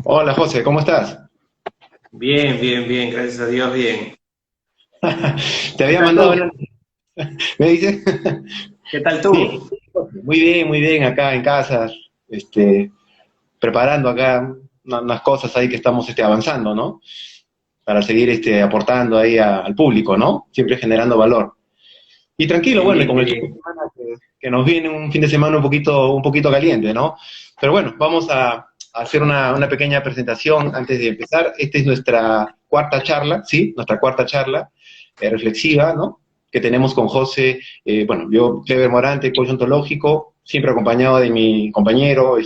Hola José, ¿cómo estás? Bien, bien, bien, gracias a Dios, bien. Te ¿Qué había tal mandado tú? ¿me dices? ¿Qué tal Bien, tú? muy bien, acá en casa, este, preparando acá unas cosas ahí que estamos avanzando, ¿no? Para seguir aportando ahí al público, ¿no? Siempre generando valor. Y tranquilo, Qué bueno, y bien, con qué el fin de bien. semana que nos viene un fin de semana un poquito caliente, ¿no? Pero bueno, vamos a hacer una pequeña presentación antes de empezar. Esta es nuestra cuarta charla, ¿sí? Nuestra cuarta charla reflexiva, ¿no? Que tenemos con José, bueno, yo, Clever Morante, coach ontológico, siempre acompañado de mi compañero,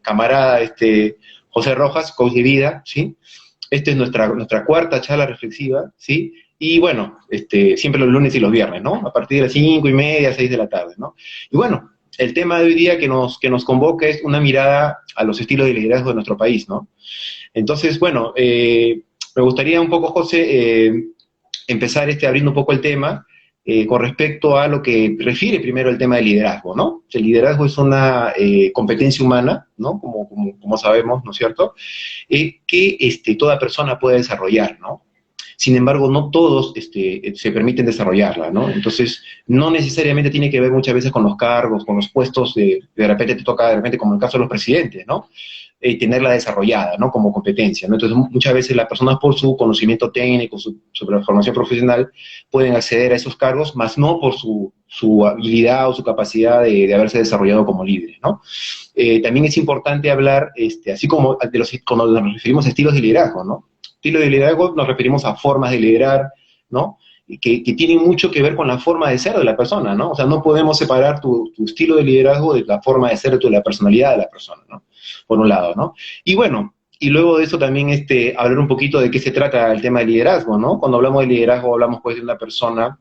camarada, José Rojas, coach de vida, ¿sí? Esta es nuestra cuarta charla reflexiva, ¿sí? Y bueno, siempre los lunes y los viernes, ¿no? A partir de las 5:30, 6 de la tarde, ¿no? Y bueno, el tema de hoy día que nos convoca es una mirada a los estilos de liderazgo de nuestro país, ¿no? Entonces, bueno, me gustaría un poco, José, empezar abriendo un poco el tema con respecto a lo que refiere primero el tema del liderazgo, ¿no? El liderazgo es una competencia humana, ¿no? Como sabemos, ¿no es cierto? Que toda persona puede desarrollar, ¿no? Sin embargo, no todos se permiten desarrollarla, ¿no? Entonces, no necesariamente tiene que ver muchas veces con los cargos, con los puestos, de repente te toca, de repente, como en el caso de los presidentes, ¿no? Tenerla desarrollada, ¿no? Como competencia, ¿no? Entonces, muchas veces las personas por su conocimiento técnico, su formación profesional, pueden acceder a esos cargos, más no por su habilidad o su capacidad de haberse desarrollado como líderes, ¿no? También es importante hablar, así como cuando nos referimos a estilos de liderazgo, ¿no? Estilo de liderazgo nos referimos a formas de liderar, ¿no? Que tienen mucho que ver con la forma de ser de la persona, ¿no? O sea, no podemos separar tu estilo de liderazgo de la forma de ser, de la personalidad de la persona, ¿no? Por un lado, ¿no? Y bueno, y luego de eso también hablar un poquito de qué se trata el tema de liderazgo, ¿no? Cuando hablamos de liderazgo hablamos pues de una persona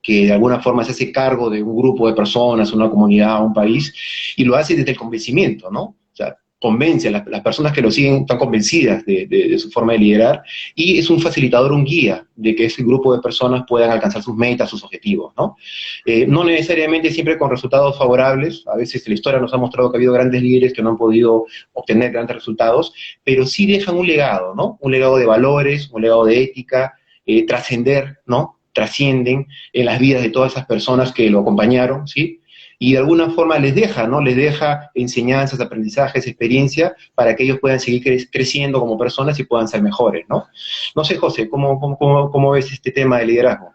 que de alguna forma se hace cargo de un grupo de personas, una comunidad, un país, y lo hace desde el convencimiento, ¿no? O sea, convence a las personas que lo siguen, están convencidas de su forma de liderar, y es un facilitador, un guía de que ese grupo de personas puedan alcanzar sus metas, sus objetivos, ¿no? No necesariamente siempre con resultados favorables, a veces la historia nos ha mostrado que ha habido grandes líderes que no han podido obtener grandes resultados, pero sí dejan un legado, ¿no? Un legado de valores, un legado de ética, trascender, ¿no? Trascienden en las vidas de todas esas personas que lo acompañaron, ¿sí? Y de alguna forma les deja, ¿no? Les deja enseñanzas, aprendizajes, experiencia para que ellos puedan seguir creciendo como personas y puedan ser mejores, ¿no? No sé, José, ¿cómo ves este tema de liderazgo?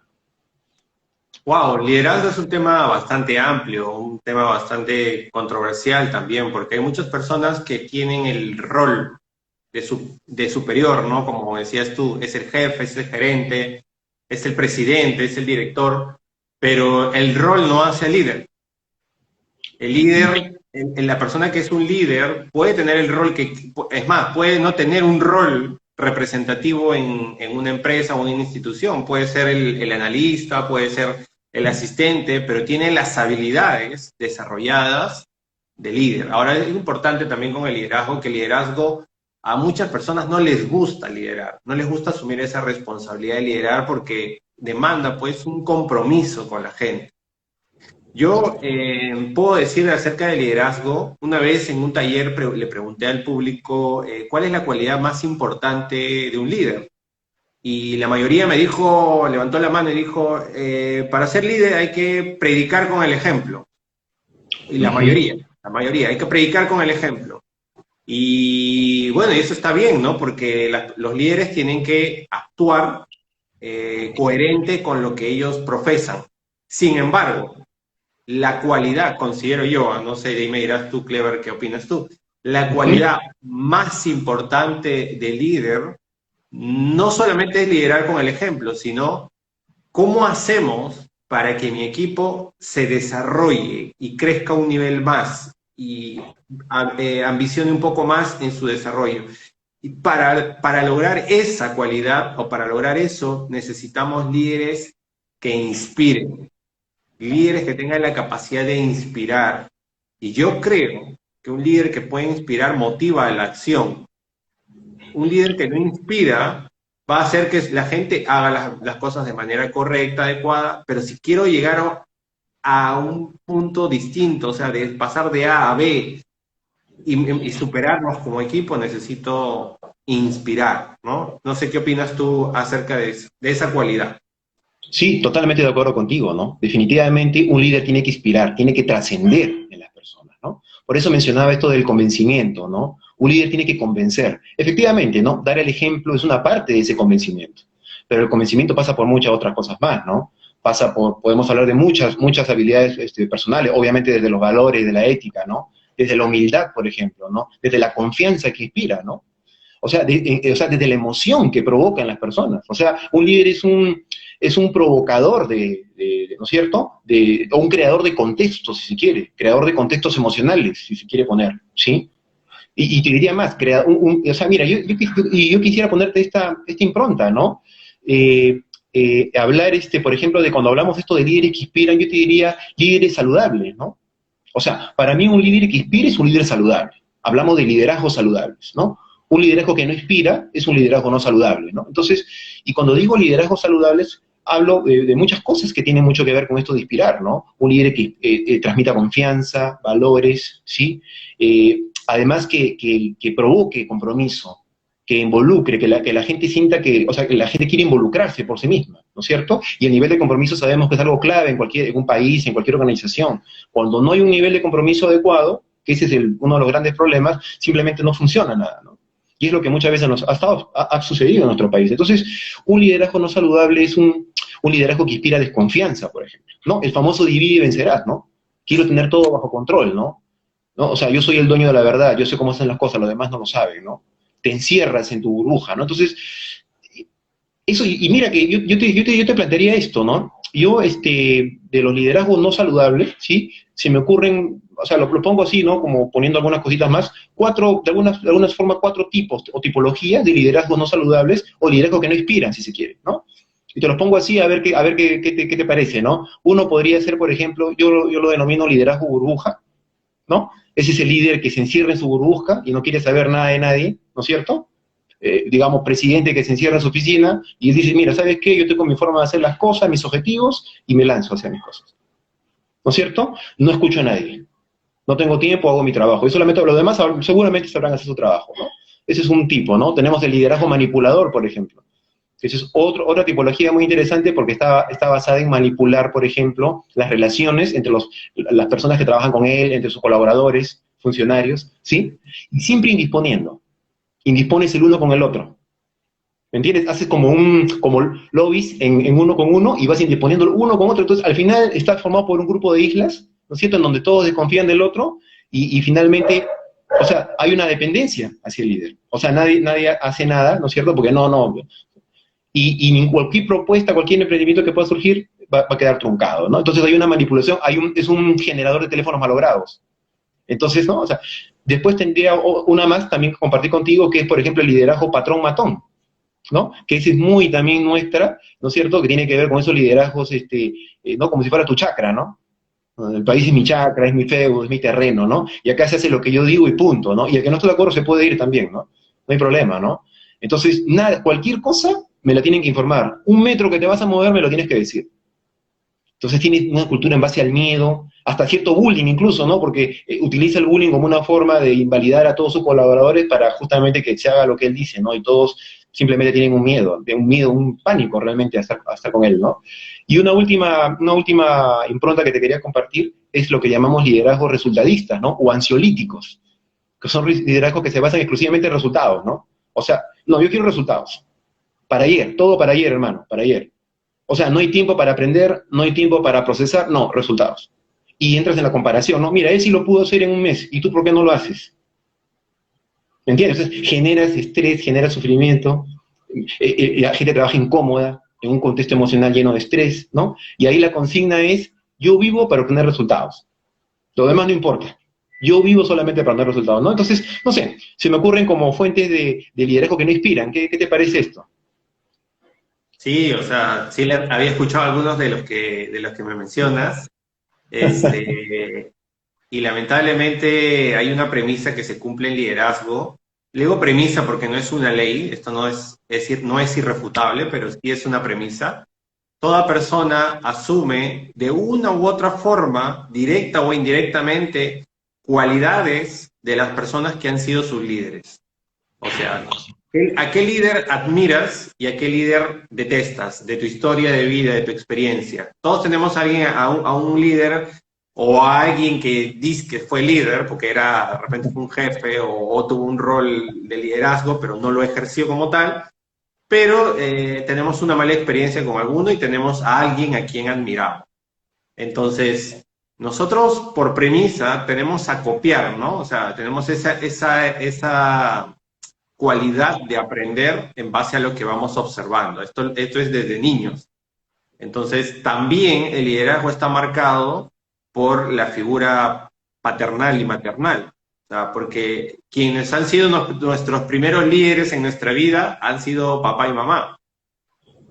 Wow, liderazgo es un tema bastante amplio, un tema bastante controversial también, porque hay muchas personas que tienen el rol de superior, ¿no? Como decías tú, es el jefe, es el gerente, es el presidente, es el director, pero el rol no hace al líder. El líder, la persona que es un líder puede tener el rol que, es más, puede no tener un rol representativo en una empresa o una institución, puede ser el analista, puede ser el asistente, pero tiene las habilidades desarrolladas de líder. Ahora es importante también con el liderazgo, que el liderazgo a muchas personas no les gusta liderar, no les gusta asumir esa responsabilidad de liderar porque demanda pues un compromiso con la gente. Yo puedo decir acerca del liderazgo, una vez en un taller le pregunté al público cuál es la cualidad más importante de un líder. Y la mayoría me dijo, levantó la mano y dijo, para ser líder hay que predicar con el ejemplo. Y la mayoría, hay que predicar con el ejemplo. Y bueno, y eso está bien, ¿no? Porque los líderes tienen que actuar coherente con lo que ellos profesan. Sin embargo, la cualidad, considero yo, no sé, de ahí me dirás tú, Clever, ¿qué opinas tú? La cualidad más importante del líder no solamente es liderar con el ejemplo, sino cómo hacemos para que mi equipo se desarrolle y crezca un nivel más y ambicione un poco más en su desarrollo. Y para lograr esa cualidad o para lograr eso necesitamos líderes que inspiren, líderes que tengan la capacidad de inspirar. Y yo creo que un líder que puede inspirar motiva a la acción. Un líder que no inspira va a hacer que la gente haga las cosas de manera correcta, adecuada, pero si quiero llegar a un punto distinto, o sea, de pasar de A a B, y superarnos como equipo, necesito inspirar, ¿no? No sé qué opinas tú acerca de esa cualidad. Sí, totalmente de acuerdo contigo, ¿no? Definitivamente un líder tiene que inspirar, tiene que trascender en las personas, ¿no? Por eso mencionaba esto del convencimiento, ¿no? Un líder tiene que convencer. Efectivamente, ¿no? Dar el ejemplo es una parte de ese convencimiento, pero el convencimiento pasa por muchas otras cosas más, ¿no? Pasa por, podemos hablar de muchas habilidades personales, obviamente desde los valores, de la ética, ¿no? Desde la humildad, por ejemplo, ¿no? Desde la confianza que inspira, ¿no? O sea, desde la emoción que provoca en las personas. O sea, un líder es un provocador ¿no es cierto? O un creador de contextos, si se quiere, creador de contextos emocionales, si se quiere poner, ¿sí? Y te diría más, o sea, mira, yo quisiera ponerte esta impronta, ¿no? Hablar, por ejemplo, de cuando hablamos esto de líderes que inspiran, yo te diría líderes saludables, ¿no? O sea, para mí un líder que inspire es un líder saludable. Hablamos de liderazgos saludables, ¿no? Un liderazgo que no inspira es un liderazgo no saludable, ¿no? Entonces, y cuando digo liderazgos saludables, hablo de muchas cosas que tienen mucho que ver con esto de inspirar, ¿no? Un líder que transmita confianza, valores, ¿sí? Además que provoque compromiso, que involucre, que la gente sienta que, o sea, que la gente quiere involucrarse por sí misma, ¿no es cierto? Y el nivel de compromiso sabemos que es algo clave en un país, en cualquier organización. Cuando no hay un nivel de compromiso adecuado, que ese es uno de los grandes problemas, simplemente no funciona nada, ¿no? Y es lo que muchas veces ha sucedido en nuestro país. Entonces, un liderazgo no saludable es un liderazgo que inspira desconfianza, por ejemplo, ¿no? El famoso divide y vencerás, ¿no? Quiero tener todo bajo control, ¿no? ¿No? O sea, yo soy el dueño de la verdad, yo sé cómo hacen las cosas, los demás no lo saben, ¿no? Te encierras en tu burbuja, ¿no? Entonces, eso, y mira que yo te plantearía esto, ¿no? Yo, de los liderazgos no saludables, ¿sí? Se me ocurren, o sea, lo pongo así, ¿no? Como poniendo algunas cositas más, de alguna forma, cuatro tipos o tipologías de liderazgos no saludables o liderazgos que no inspiran, si se quiere, ¿no? Y te los pongo así a ver qué te parece, ¿no? Uno podría ser, por ejemplo, yo lo denomino liderazgo burbuja, ¿no? Es ese líder que se encierra en su burbuja y no quiere saber nada de nadie, ¿no es cierto? Digamos, presidente que se encierra en su oficina y dice, mira, ¿sabes qué? Yo tengo mi forma de hacer las cosas, mis objetivos, y me lanzo hacia mis cosas. ¿No es cierto? No escucho a nadie. No tengo tiempo, hago mi trabajo. Y solamente los demás seguramente sabrán hacer su trabajo, ¿no? Ese es un tipo, ¿no? Tenemos el liderazgo manipulador, por ejemplo. Esa es otra tipología muy interesante porque está basada en manipular, por ejemplo, las relaciones entre las personas que trabajan con él, entre sus colaboradores, funcionarios, ¿sí? Y siempre indisponiendo. Indispones el uno con el otro. ¿Me entiendes? Haces como lobbies en uno con uno y vas indisponiendo uno con otro. Entonces, al final está formado por un grupo de islas, ¿no es cierto?, en donde todos desconfían del otro y finalmente, o sea, hay una dependencia hacia el líder. O sea, nadie hace nada, ¿no es cierto? Porque no. Y cualquier propuesta, cualquier emprendimiento que pueda surgir va a quedar truncado, ¿no? Entonces hay una manipulación, es un generador de teléfonos malogrados. Entonces, ¿no? O sea, después tendría una más también que compartir contigo, que es, por ejemplo, el liderazgo patrón-matón, ¿no? Que esa es muy también nuestra, ¿no es cierto? Que tiene que ver con esos liderazgos, ¿no? Como si fuera tu chakra, ¿no? El país es mi chakra, es mi feudo, es mi terreno, ¿no? Y acá se hace lo que yo digo y punto, ¿no? Y el que no esté de acuerdo se puede ir también, ¿no? No hay problema, ¿no? Entonces, nada, cualquier cosa me la tienen que informar. Un metro que te vas a mover me lo tienes que decir. Entonces tiene una cultura en base al miedo, hasta cierto bullying incluso, ¿no? Porque utiliza el bullying como una forma de invalidar a todos sus colaboradores para justamente que se haga lo que él dice, ¿no? Y todos simplemente tienen un miedo, un pánico realmente a estar con él, ¿no? Y una última impronta que te quería compartir es lo que llamamos liderazgos resultadistas, ¿no? O ansiolíticos, que son liderazgos que se basan exclusivamente en resultados, ¿no? O sea, no, yo quiero resultados. Para ayer, todo para ayer, hermano, para ayer. O sea, no hay tiempo para aprender, no hay tiempo para procesar, no, resultados. Y entras en la comparación, ¿no? Mira, él sí lo pudo hacer en un mes, ¿y tú por qué no lo haces? ¿Me entiendes? Entonces, generas estrés, generas sufrimiento, la gente trabaja incómoda, en un contexto emocional lleno de estrés, ¿no? Y ahí la consigna es, yo vivo para obtener resultados. Lo demás no importa. Yo vivo solamente para obtener resultados, ¿no? Entonces, no sé, se me ocurren como fuentes de liderazgo que no inspiran. ¿Qué te parece esto? Sí, o sea, sí había escuchado algunos de los que me mencionas, este, y lamentablemente hay una premisa que se cumple en liderazgo. Le digo premisa porque no es una ley, esto no es irrefutable, pero sí es una premisa. Toda persona asume de una u otra forma, directa o indirectamente, cualidades de las personas que han sido sus líderes. O sea, ¿a qué líder admiras y a qué líder detestas de tu historia de vida, de tu experiencia? Todos tenemos a alguien, a un líder o a alguien que dice que fue líder, porque era, de repente fue un jefe o tuvo un rol de liderazgo, pero no lo ejerció como tal, pero tenemos una mala experiencia con alguno y tenemos a alguien a quien admiramos. Entonces, nosotros por premisa tenemos a copiar, ¿no? O sea, tenemos esa cualidad de aprender en base a lo que vamos observando. Esto es desde niños. Entonces, también el liderazgo está marcado por la figura paternal y maternal. O sea, porque quienes han sido nuestros primeros líderes en nuestra vida han sido papá y mamá.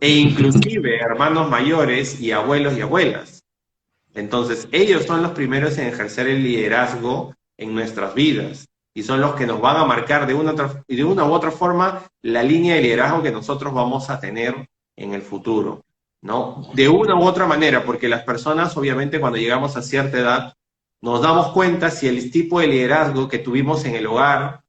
E inclusive hermanos mayores y abuelos y abuelas. Entonces, ellos son los primeros en ejercer el liderazgo en nuestras vidas y son los que nos van a marcar de una u otra forma la línea de liderazgo que nosotros vamos a tener en el futuro, ¿no? De una u otra manera, porque las personas, obviamente, cuando llegamos a cierta edad, nos damos cuenta si el tipo de liderazgo que tuvimos en el hogar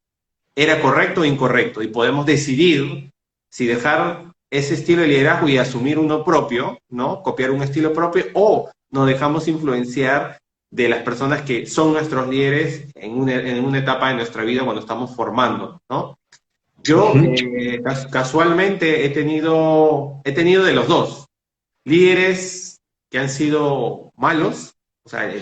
era correcto o incorrecto y podemos decidir si dejar ese estilo de liderazgo y asumir uno propio, ¿no? Copiar un estilo propio, o nos dejamos influenciar de las personas que son nuestros líderes en una etapa de nuestra vida cuando estamos formando, ¿no? Yo casualmente he tenido de los dos, líderes que han sido malos, o sea,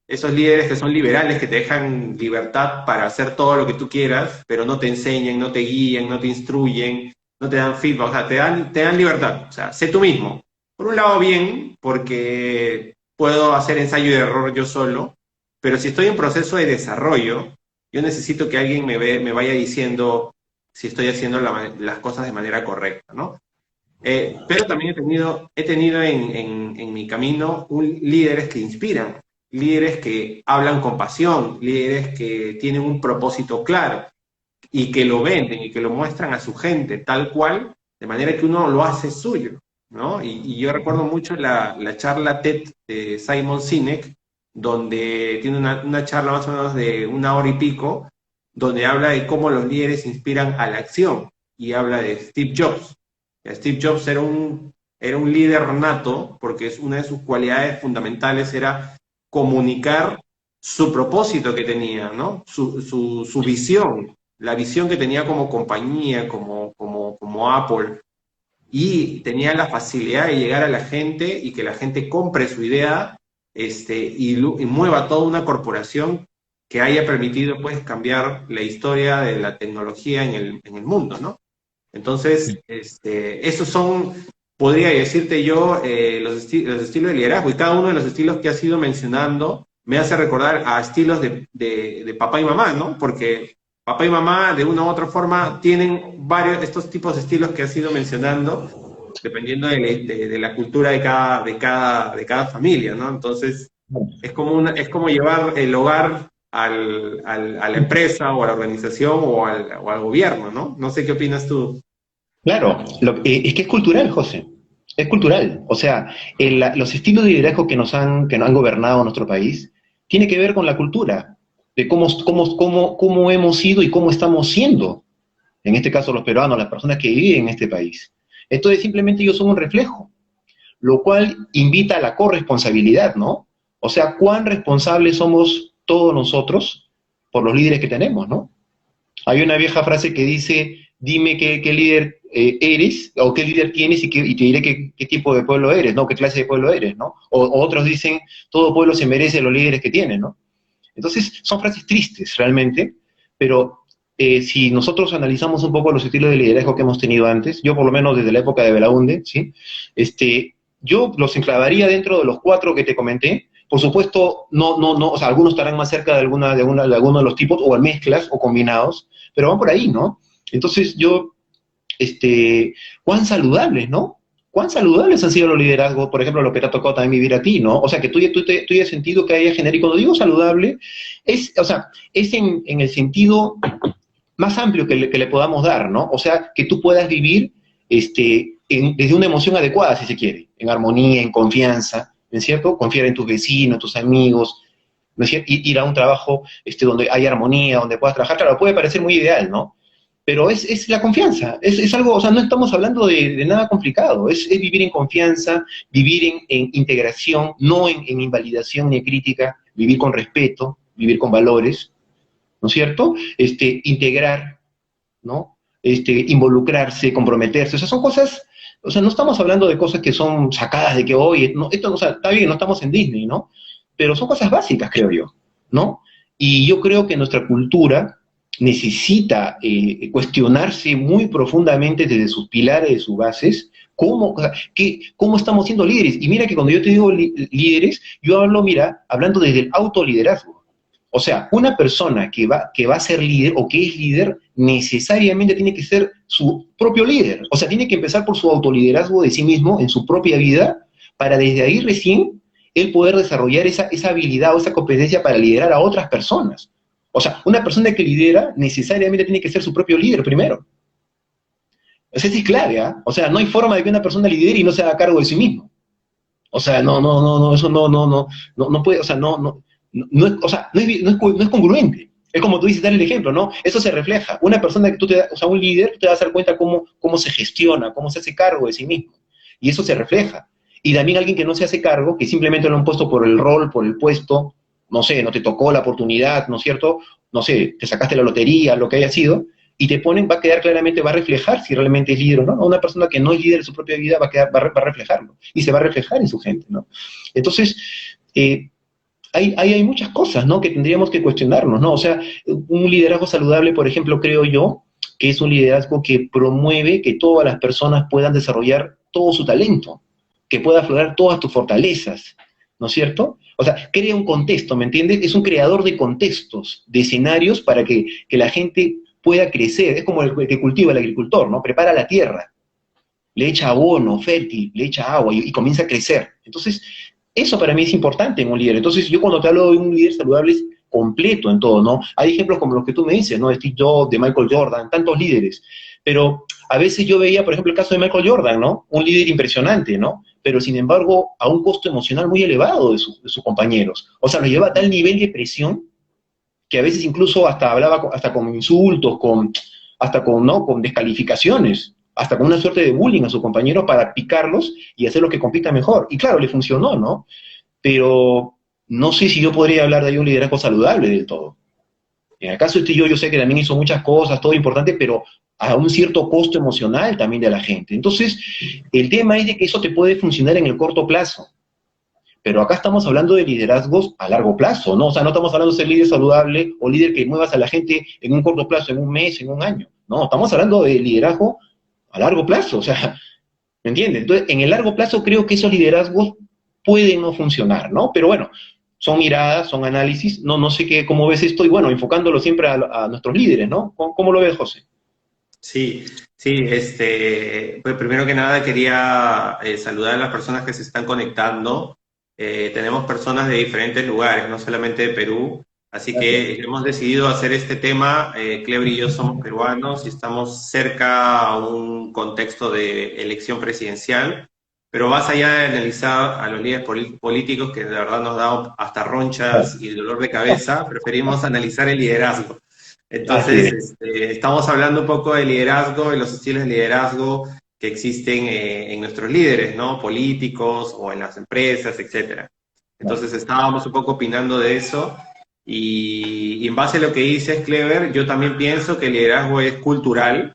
esos líderes que son liberales, que te dejan libertad para hacer todo lo que tú quieras, pero no te enseñan, no te guían, no te instruyen, no te dan feedback, o sea, te dan libertad, o sea, sé tú mismo. Por un lado bien, porque puedo hacer ensayo y error yo solo, pero si estoy en proceso de desarrollo, yo necesito que alguien me vaya diciendo si estoy haciendo las cosas de manera correcta, ¿no? Pero también he tenido en mi camino líderes que inspiran, líderes que hablan con pasión, líderes que tienen un propósito claro y que lo venden y que lo muestran a su gente tal cual, de manera que uno lo hace suyo, ¿no? Y yo recuerdo mucho la charla TED de Simon Sinek, donde tiene una charla más o menos de 1 hora y pico, donde habla de cómo los líderes inspiran a la acción, y habla de Steve Jobs. Steve Jobs era un líder nato, porque una de sus cualidades fundamentales era comunicar su propósito que tenía, ¿no? Su visión, la visión que tenía como compañía, como Apple, y tenía la facilidad de llegar a la gente y que la gente compre su idea y mueva toda una corporación que haya permitido pues cambiar la historia de la tecnología en el mundo, ¿no? Entonces, esos son, podría decirte yo, los estilos de liderazgo, y cada uno de los estilos que has ido mencionando me hace recordar a estilos de papá y mamá, ¿no? Porque papá y mamá, de una u otra forma, tienen varios, estos tipos de estilos que has ido mencionando, dependiendo de la cultura de cada familia, ¿no? Entonces, es como llevar el hogar a la empresa o a la organización o al gobierno, ¿no? No sé qué opinas tú. Claro, es que es cultural, José. Es cultural. O sea, los estilos de liderazgo que nos han gobernado nuestro país tiene que ver con la cultura, de cómo hemos sido y cómo estamos siendo. En este caso, los peruanos, las personas que viven en este país. Entonces, simplemente ellos son un reflejo, lo cual invita a la corresponsabilidad, ¿no? O sea, cuán responsables somos todos nosotros por los líderes que tenemos, ¿no? Hay una vieja frase que dice, dime qué líder eres, o qué líder tienes, y te diré qué tipo de pueblo eres, ¿no? Qué clase de pueblo eres, ¿no? O otros dicen, todo pueblo se merece los líderes que tiene, ¿no? Entonces, son frases tristes, realmente, pero si nosotros analizamos un poco los estilos de liderazgo que hemos tenido antes, yo por lo menos desde la época de Belaunde, ¿sí? Yo los enclavaría dentro de los 4 que te comenté. Por supuesto, no, o sea, algunos estarán más cerca de alguno de los tipos, o en mezclas, o combinados, pero van por ahí, ¿no? Entonces cuán saludables, ¿no? ¿Cuán saludables han sido los liderazgos, por ejemplo, lo que te ha tocado también vivir a ti, ¿no? O sea, que tú hayas sentido que haya genérico. Cuando digo saludable, es en el sentido más amplio que le podamos dar, ¿no? O sea, que tú puedas vivir desde una emoción adecuada, si se quiere, en armonía, en confianza, ¿no es cierto? Confiar en tus vecinos, tus amigos. ¿no es cierto? Ir a un trabajo donde hay armonía, donde puedas trabajar, claro, puede parecer muy ideal, ¿no? Pero es la confianza, es algo, o sea, no estamos hablando de nada complicado, es vivir en confianza, vivir en integración, no en invalidación ni crítica, vivir con respeto, vivir con valores, ¿no es cierto? Integrar, ¿no? Involucrarse, comprometerse, o sea, son cosas, o sea, no estamos hablando de cosas que son sacadas de que hoy, no, esto, o sea, está bien, no estamos en Disney, ¿no? Pero son cosas básicas, creo yo, ¿no? Y yo creo que nuestra cultura necesita cuestionarse muy profundamente desde sus pilares, de sus bases, cómo, o sea, cómo estamos siendo líderes. Y mira que cuando yo te digo líderes, yo hablo, mira, hablando desde el autoliderazgo. O sea, una persona que va a ser líder o que es líder necesariamente tiene que ser su propio líder. O sea, tiene que empezar por su autoliderazgo de sí mismo en su propia vida para desde ahí recién él poder desarrollar esa habilidad o esa competencia para liderar a otras personas. O sea, una persona que lidera necesariamente tiene que ser su propio líder primero. Eso es clave, ¿ah? ¿Eh? O sea, no hay forma de que una persona lidere y no se haga cargo de sí mismo. O sea, no, eso no puede, o sea, no es, o sea, no es congruente. Es como tú dices, dar el ejemplo, ¿no? Eso se refleja. Una persona que o sea, un líder, tú te vas a dar cuenta cómo se gestiona, cómo se hace cargo de sí mismo. Y eso se refleja. Y también alguien que no se hace cargo, que simplemente lo han puesto por el rol, por el puesto, no sé, no te tocó la oportunidad, ¿no es cierto? No sé, te sacaste la lotería, lo que haya sido, y te ponen, va a quedar claramente, va a reflejar si realmente es líder o no. Una persona que no es líder de su propia vida va a reflejarlo, y se va a reflejar en su gente, ¿no? Entonces, hay muchas cosas, ¿no?, que tendríamos que cuestionarnos, ¿no? O sea, un liderazgo saludable, por ejemplo, creo yo, que es un liderazgo que promueve que todas las personas puedan desarrollar todo su talento, que pueda aflorar todas tus fortalezas, ¿no es cierto? O sea, crea un contexto, ¿me entiendes? Es un creador de contextos, de escenarios para que la gente pueda crecer. Es como el que cultiva el agricultor, ¿no? Prepara la tierra, le echa abono fértil, le echa agua y comienza a crecer. Entonces, eso para mí es importante en un líder. Entonces, yo cuando te hablo de un líder saludable es completo en todo, ¿no? Hay ejemplos como los que tú me dices, ¿no? De Steve Jobs, de Michael Jordan, tantos líderes. Pero a veces yo veía, por ejemplo, el caso de Michael Jordan, ¿no? Un líder impresionante, ¿no? Pero sin embargo, a un costo emocional muy elevado de sus compañeros. O sea, lo lleva a tal nivel de presión que a veces incluso hasta hablaba hasta con insultos, ¿no?, con descalificaciones, hasta con una suerte de bullying a sus compañeros para picarlos y hacerlos que compitan mejor. Y claro, le funcionó, ¿no? Pero no sé si yo podría hablar de ahí un liderazgo saludable del todo. En el caso de este yo sé que también hizo muchas cosas, todo importante, pero a un cierto costo emocional también de la gente. Entonces, el tema es de que eso te puede funcionar en el corto plazo. Pero acá estamos hablando de liderazgos a largo plazo, ¿no? O sea, no estamos hablando de ser líder saludable o líder que muevas a la gente en un corto plazo, en un mes, en un año. No, estamos hablando de liderazgo a largo plazo, o sea, ¿me entiendes? Entonces, en el largo plazo creo que esos liderazgos pueden no funcionar, ¿no? Pero bueno, son miradas, son análisis, no sé cómo ves esto, y bueno, enfocándolo siempre a nuestros líderes, ¿no? ¿Cómo lo ves, José? Sí, sí, pues primero que nada quería saludar a las personas que se están conectando. Tenemos personas de diferentes lugares, no solamente de Perú, así que hemos decidido hacer este tema. Cleber y yo somos peruanos y estamos cerca a un contexto de elección presidencial, pero más allá de analizar a los líderes políticos, que de verdad nos da hasta ronchas y dolor de cabeza, preferimos analizar el liderazgo. Entonces, estamos hablando un poco de liderazgo y los estilos de liderazgo que existen en nuestros líderes, ¿no? Políticos o en las empresas, etc. Entonces, estábamos un poco opinando de eso y en base a lo que dices, Clever, yo también pienso que el liderazgo es cultural.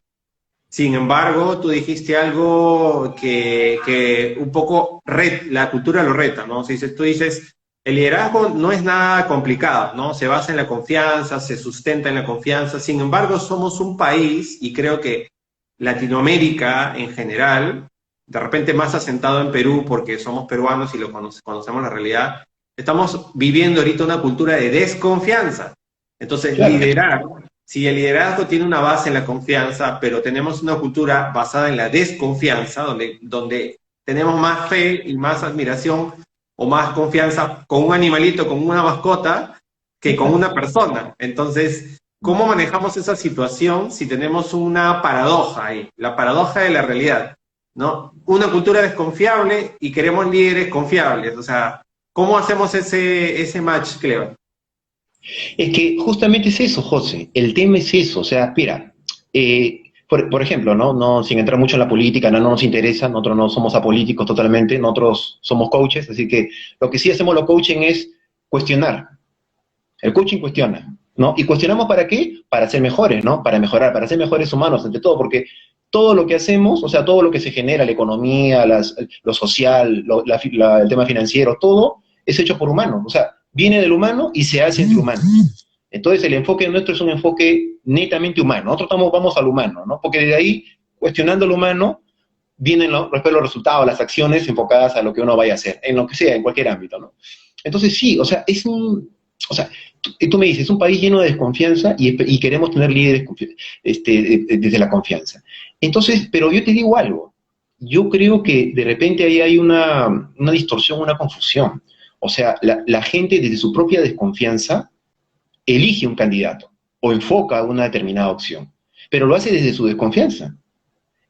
Sin embargo, tú dijiste algo que un poco la cultura lo reta, ¿no? Tú dices, el liderazgo no es nada complicado, ¿no? Se basa en la confianza, se sustenta en la confianza. Sin embargo, somos un país, y creo que Latinoamérica en general, de repente más asentado en Perú porque somos peruanos y conocemos la realidad, estamos viviendo ahorita una cultura de desconfianza. Entonces, claro, si el liderazgo tiene una base en la confianza, pero tenemos una cultura basada en la desconfianza, donde tenemos más fe y más admiración o más confianza con un animalito, con una mascota, que con una persona. Entonces, ¿cómo manejamos esa situación si tenemos una paradoja ahí? La paradoja de la realidad, ¿no? Una cultura desconfiable y queremos líderes confiables. O sea, ¿cómo hacemos ese match, Cleber? Es que justamente es eso, José. El tema es eso. O sea, mira, por ejemplo, ¿no? No, sin entrar mucho en la política, no nos interesa, nosotros no somos apolíticos totalmente, nosotros somos coaches, así que lo que sí hacemos los coaching es cuestionar. El coaching cuestiona, ¿no? ¿Y cuestionamos para qué? Para ser mejores, ¿no? Para mejorar, para ser mejores humanos, ante todo, porque todo lo que hacemos, o sea, todo lo que se genera, la economía, lo social, el tema financiero, todo es hecho por humanos, o sea, viene del humano y se hace entre humanos. Entonces el enfoque nuestro es un enfoque netamente humano, nosotros vamos al humano, ¿no? Porque de ahí, cuestionando lo humano, vienen después los resultados, las acciones enfocadas a lo que uno vaya a hacer, en lo que sea, en cualquier ámbito, ¿no? Entonces sí, o sea, o sea, tú me dices, es un país lleno de desconfianza y queremos tener líderes desde la confianza. Entonces, pero yo te digo algo, yo creo que de repente ahí hay una distorsión, una confusión. O sea, la gente desde su propia desconfianza elige un candidato o enfoca una determinada opción, pero lo hace desde su desconfianza.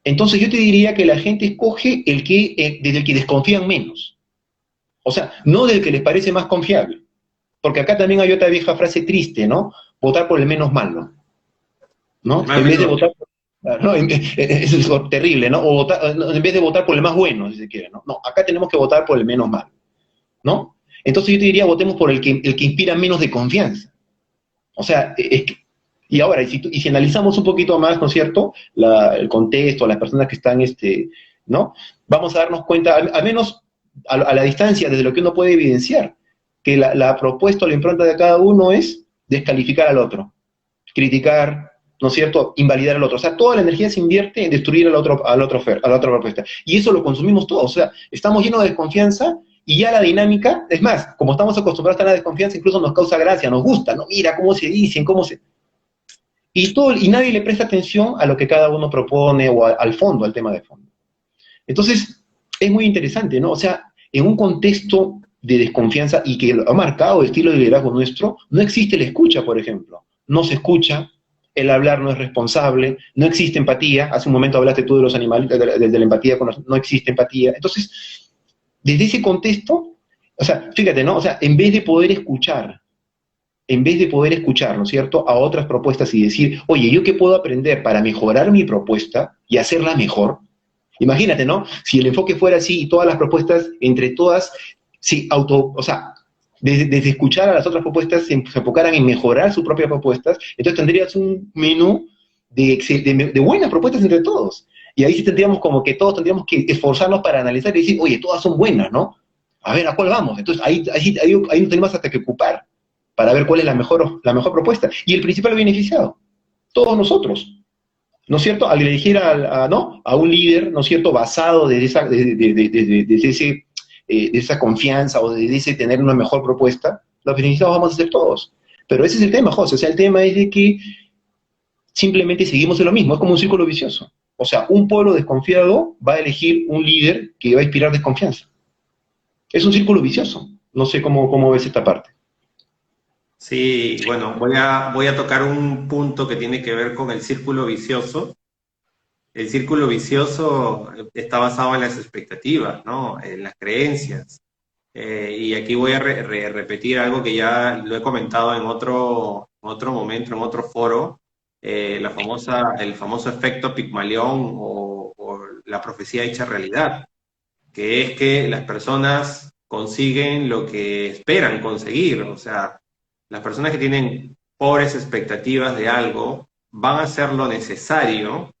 Entonces yo te diría que la gente escoge desde el que desconfían menos. O sea, no del que les parece más confiable. Porque acá también hay otra vieja frase triste, ¿no? Votar por el menos malo, ¿no? El más En vez de menor. votar, ¿no? Eso es terrible, ¿no? O en vez de votar por el más bueno, si se quiere, ¿no? No, acá tenemos que votar por el menos malo, ¿no? Entonces yo te diría, votemos por el que inspira menos de confianza. O sea, y ahora, y si analizamos un poquito más, ¿no es cierto? El contexto, las personas que están, ¿no? Vamos a darnos cuenta, al menos a la distancia, desde lo que uno puede evidenciar, que la propuesta o la impronta de cada uno es descalificar al otro, criticar, ¿no es cierto?, invalidar al otro. O sea, toda la energía se invierte en destruir a la otra propuesta. Y eso lo consumimos todos. O sea, estamos llenos de desconfianza y ya la dinámica, es más, como estamos acostumbrados a estar en la desconfianza, incluso nos causa gracia, nos gusta, ¿no? Mira cómo se dicen, cómo se... Y nadie le presta atención a lo que cada uno propone o al fondo, al tema de fondo. Entonces, es muy interesante, ¿no? O sea, en un contexto de desconfianza y que ha marcado el estilo de liderazgo nuestro, no existe la escucha, por ejemplo. No se escucha, el hablar no es responsable, no existe empatía. Hace un momento hablaste tú de los animales, de la empatía, no existe empatía. Entonces, desde ese contexto, o sea, fíjate, ¿no? O sea, en vez de poder escuchar, ¿no es cierto?, a otras propuestas y decir, oye, ¿yo qué puedo aprender para mejorar mi propuesta y hacerla mejor? Imagínate, ¿no? Si el enfoque fuera así y todas las propuestas, entre todas, si o sea, desde escuchar a las otras propuestas se enfocaran en mejorar sus propias propuestas, entonces tendrías un menú de buenas propuestas entre todos. Y ahí sí tendríamos como que todos tendríamos que esforzarnos para analizar y decir, oye, todas son buenas, ¿no? A ver, ¿a cuál vamos? Entonces ahí no tenemos hasta que ocupar para ver cuál es la mejor propuesta. Y el principal beneficiado, todos nosotros. ¿No es cierto? Al elegir ¿no? a un líder, ¿no es cierto?, basado de esa confianza o de ese tener una mejor propuesta, los beneficiados vamos a ser todos. Pero ese es el tema, José. O sea, el tema es de que simplemente seguimos en lo mismo, es como un círculo vicioso. O sea, un pueblo desconfiado va a elegir un líder que va a inspirar desconfianza. Es un círculo vicioso. No sé cómo ves esta parte. Sí, bueno, voy a tocar un punto que tiene que ver con el círculo vicioso. El círculo vicioso está basado en las expectativas, ¿no? En las creencias. Y aquí voy a repetir algo que ya lo he comentado en otro momento, en otro foro, el famoso efecto Pigmalión o la profecía hecha realidad, que es que las personas consiguen lo que esperan conseguir. O sea, las personas que tienen pobres expectativas de algo van a hacer lo necesario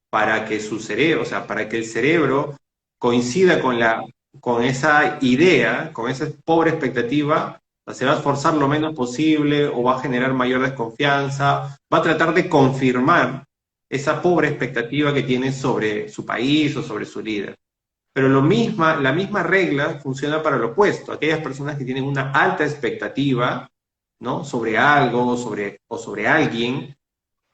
para que su cerebro, o sea, para que el cerebro coincida con esa idea, con esa pobre expectativa, o sea, se va a esforzar lo menos posible o va a generar mayor desconfianza, va a tratar de confirmar esa pobre expectativa que tiene sobre su país o sobre su líder. Pero la misma regla funciona para lo opuesto. Aquellas personas que tienen una alta expectativa, ¿no?, sobre algo o sobre alguien,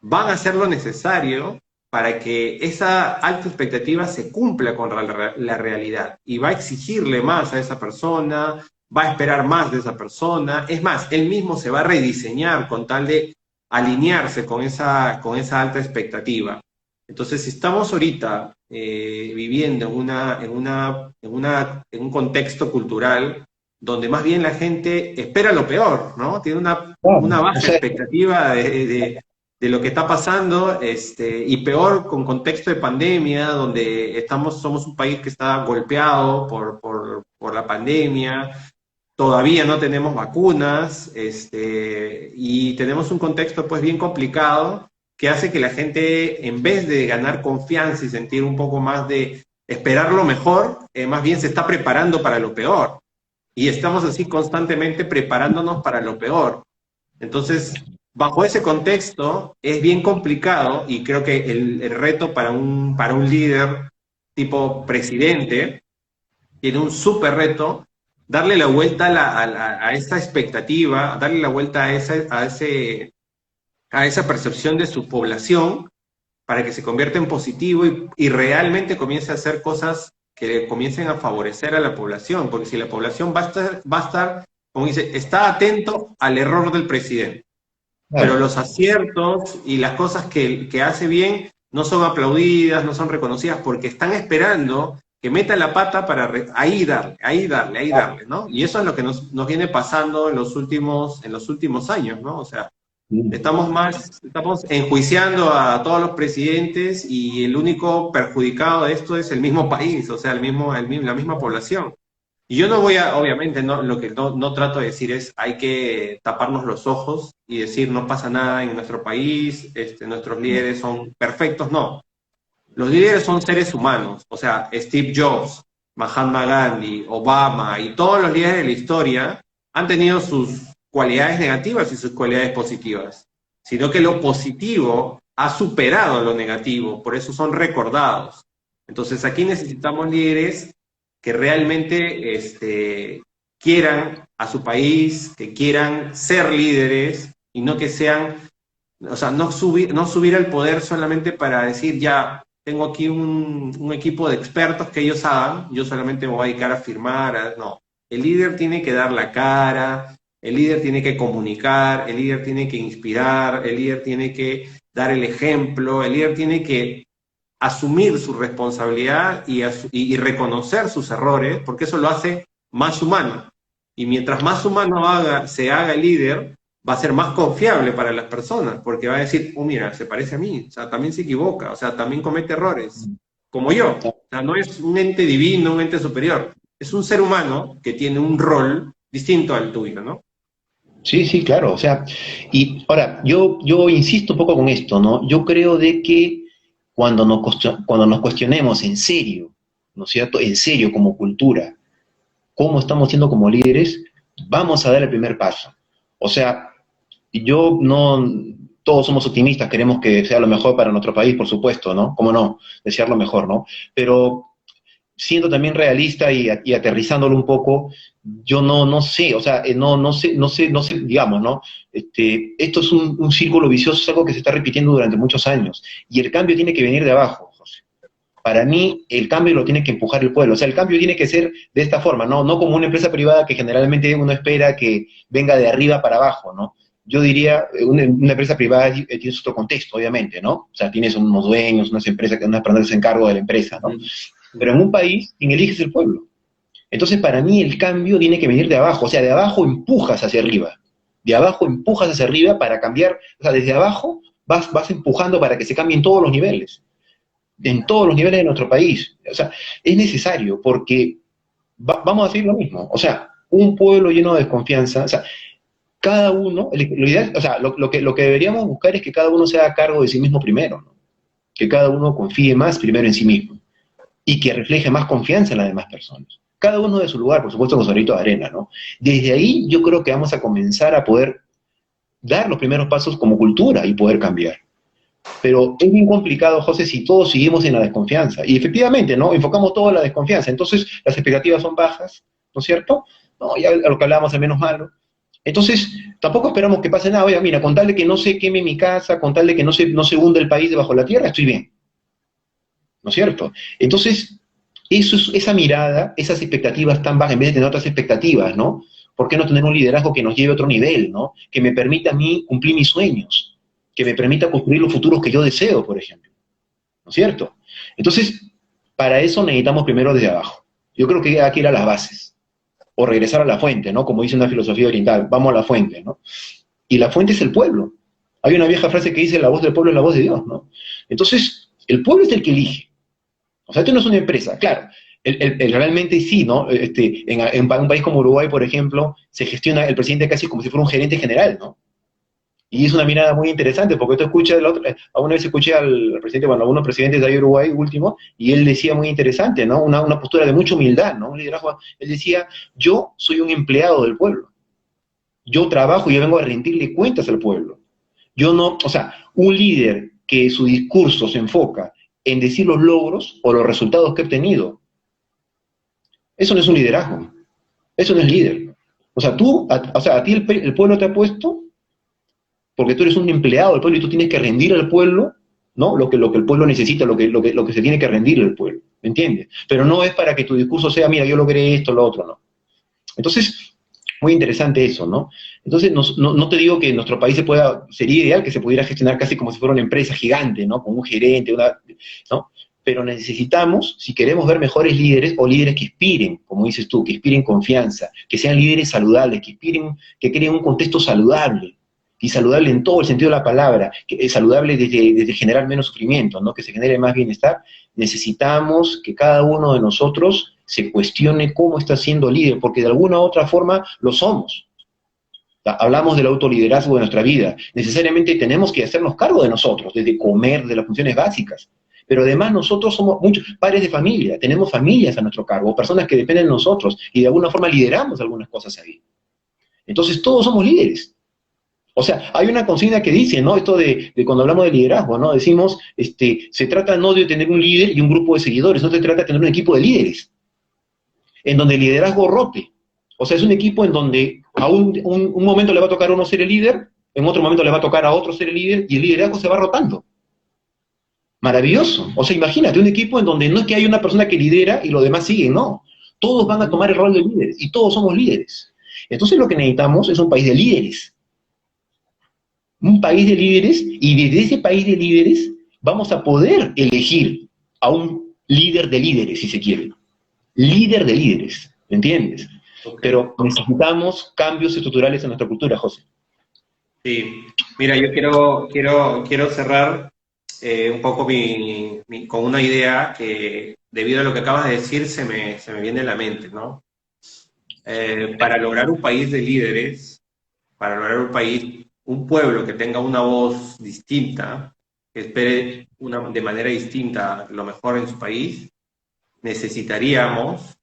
van a hacer lo necesario para que esa alta expectativa se cumpla con la realidad y va a exigirle más a esa persona, va a esperar más de esa persona. Es más, él mismo se va a rediseñar con tal de alinearse con esa alta expectativa. Entonces, si estamos ahorita viviendo en un contexto cultural donde más bien la gente espera lo peor, ¿no? Tiene una Claro, o baja sea, expectativa de lo que está pasando, y peor con contexto de pandemia, donde somos un país que está golpeado por la pandemia, todavía no tenemos vacunas, y tenemos un contexto pues bien complicado que hace que la gente, en vez de ganar confianza y sentir un poco más de esperar lo mejor, más bien se está preparando para lo peor. Y estamos así constantemente preparándonos para lo peor. Entonces, bajo ese contexto, es bien complicado y creo que el reto para un líder tipo presidente tiene un súper reto, darle la vuelta a esa expectativa, darle la vuelta a esa percepción de su población para que se convierta en positivo y realmente comience a hacer cosas que comiencen a favorecer a la población, porque si la población va a estar, como dice, está atento al error del presidente, pero claro. los aciertos y las cosas que hace bien no son aplaudidas, no son reconocidas, porque están esperando que meta la pata para ahí darle, ahí darle, ahí darle, ¿no? Y eso es lo que nos viene pasando en los últimos años, ¿no? O sea, estamos enjuiciando a todos los presidentes y el único perjudicado de esto es el mismo país, o sea, la misma población. Y yo no voy a, obviamente, lo que no trato de decir es hay que taparnos los ojos y decir no pasa nada en nuestro país, nuestros líderes son perfectos, no. Los líderes son seres humanos, o sea, Steve Jobs, Mahatma Gandhi, Obama y todos los líderes de la historia han tenido sus cualidades negativas y sus cualidades positivas, sino que lo positivo ha superado lo negativo, por eso son recordados. Entonces aquí necesitamos líderes que realmente quieran a su país, que quieran ser líderes y no que sean, o sea, no subir al poder solamente para decir ya tengo aquí un equipo de expertos que ellos hagan, yo solamente me voy a dedicar a firmar, no. El líder tiene que dar la cara, el líder tiene que comunicar, el líder tiene que inspirar, el líder tiene que dar el ejemplo, el líder tiene que asumir su responsabilidad y reconocer sus errores, porque eso lo hace más humano. Y mientras más humano se haga el líder, va a ser más confiable para las personas, porque va a decir, oh, mira, se parece a mí, o sea, también se equivoca, o sea, también comete errores, como yo. O sea, no es un ente divino, un ente superior, es un ser humano que tiene un rol distinto al tuyo, ¿no? Sí, sí, claro. O sea, y ahora, yo insisto un poco con esto, ¿no? Yo creo de que cuando nos cuestionemos en serio, ¿no es cierto? En serio, como cultura, cómo estamos siendo como líderes, vamos a dar el primer paso. O sea, yo no, todos somos optimistas, queremos que sea lo mejor para nuestro país, por supuesto, ¿no? ¿Cómo no? Desear lo mejor, ¿no? Pero siendo también realista y aterrizándolo un poco, yo no sé, o sea, no sé, digamos, ¿no? Esto es un círculo vicioso, es algo que se está repitiendo durante muchos años, y el cambio tiene que venir de abajo, José. Para mí, el cambio lo tiene que empujar el pueblo, o sea, el cambio tiene que ser de esta forma, no como una empresa privada que generalmente uno espera que venga de arriba para abajo, ¿no? Yo diría, una empresa privada tiene otro contexto, obviamente, ¿no? O sea, tienes unos dueños, unas empresas, unas personas que se encargan de la empresa, ¿no? Pero en un país, quien elige es el pueblo. Entonces, para mí, el cambio tiene que venir de abajo. O sea, de abajo empujas hacia arriba. De abajo empujas hacia arriba para cambiar. O sea, desde abajo vas empujando para que se cambien todos los niveles. En todos los niveles de nuestro país. O sea, es necesario porque vamos a decir lo mismo. O sea, un pueblo lleno de desconfianza. O sea, cada uno, lo ideal, o sea, lo que deberíamos buscar es que cada uno se haga cargo de sí mismo primero, ¿no? Que cada uno confíe más primero en sí mismo y que refleje más confianza en las demás personas. Cada uno de su lugar, por supuesto, con su granito de arena, ¿no? Desde ahí yo creo que vamos a comenzar a poder dar los primeros pasos como cultura y poder cambiar. Pero es bien complicado, José, si todos seguimos en la desconfianza. Y efectivamente, ¿no? Enfocamos todo en la desconfianza. Entonces, las expectativas son bajas, ¿no es cierto? No, ya a lo que hablábamos es menos malo. Entonces, tampoco esperamos que pase nada. Oiga, mira, con tal de que no se queme mi casa, con tal de que no se hunda el país debajo de la tierra, estoy bien. ¿No es cierto? Entonces, esa mirada, esas expectativas tan bajas, en vez de tener otras expectativas, ¿no? ¿Por qué no tener un liderazgo que nos lleve a otro nivel, ¿no? Que me permita a mí cumplir mis sueños, que me permita construir los futuros que yo deseo, por ejemplo, ¿no es cierto? Entonces, para eso necesitamos primero desde abajo. Yo creo que hay que ir a las bases. o regresar a la fuente, ¿no? Como dice una filosofía oriental, vamos a la fuente, ¿no? Y la fuente es el pueblo. Hay una vieja frase que dice, la voz del pueblo es la voz de Dios, ¿no? Entonces, el pueblo es el que elige. O sea, esto no es una empresa, claro. Realmente sí, ¿no? En un país como Uruguay, por ejemplo, se gestiona el presidente casi como si fuera un gerente general, ¿no? Y es una mirada muy interesante, porque tú escuchas, alguna vez escuché al presidente, bueno, algunos presidentes de ahí Uruguay último, y él decía muy interesante, ¿no? Una postura de mucha humildad, ¿no? Un liderazgo. Él decía, yo soy un empleado del pueblo. Yo trabajo y yo vengo a rendirle cuentas al pueblo. Yo no, o sea, un líder que su discurso se enfoca en decir los logros o los resultados que ha obtenido, eso no es un liderazgo. Eso no es líder. O sea, a ti el pueblo te ha puesto porque tú eres un empleado del pueblo y tú tienes que rendir al pueblo, ¿no? Lo que el pueblo necesita, lo que se tiene que rendir al pueblo, ¿me entiendes? Pero no es para que tu discurso sea, mira, yo logré esto, lo otro, no. Entonces, muy interesante eso, ¿no? Entonces, no te digo que en nuestro país sería ideal que se pudiera gestionar casi como si fuera una empresa gigante, ¿no? Con un gerente, ¿no? Pero necesitamos, si queremos ver mejores líderes, o líderes que inspiren, como dices tú, que inspiren confianza, que sean líderes saludables, que creen un contexto saludable, y saludable en todo el sentido de la palabra, que es saludable desde generar menos sufrimiento, ¿no? Que se genere más bienestar. Necesitamos que cada uno de nosotros se cuestione cómo está siendo líder, porque de alguna u otra forma lo somos. Hablamos del autoliderazgo de nuestra vida. Necesariamente tenemos que hacernos cargo de nosotros, desde comer, de las funciones básicas. Pero además nosotros somos muchos padres de familia, tenemos familias a nuestro cargo, personas que dependen de nosotros, y de alguna forma lideramos algunas cosas ahí. Entonces todos somos líderes. O sea, hay una consigna que dice, ¿no? Esto de cuando hablamos de liderazgo, ¿no? Decimos, se trata no de tener un líder y un grupo de seguidores, no se trata de tener un equipo de líderes, en donde el liderazgo rote. O sea, es un equipo en donde a un momento le va a tocar a uno ser el líder, en otro momento le va a tocar a otro ser el líder, y el liderazgo se va rotando. Maravilloso. O sea, imagínate un equipo en donde no es que hay una persona que lidera y los demás siguen, no. Todos van a tomar el rol de líderes, y todos somos líderes. Entonces lo que necesitamos es un país de líderes. Un país de líderes, y desde ese país de líderes vamos a poder elegir a un líder de líderes, si se quiere. Líder de líderes, ¿me entiendes? Okay. Pero necesitamos cambios estructurales en nuestra cultura, José. Sí, mira, yo quiero cerrar un poco con una idea que, debido a lo que acabas de decir, se me viene a la mente, ¿no? Para lograr un país de líderes, para lograr un pueblo que tenga una voz distinta, que espere de manera distinta lo mejor en su país, necesitaríamos,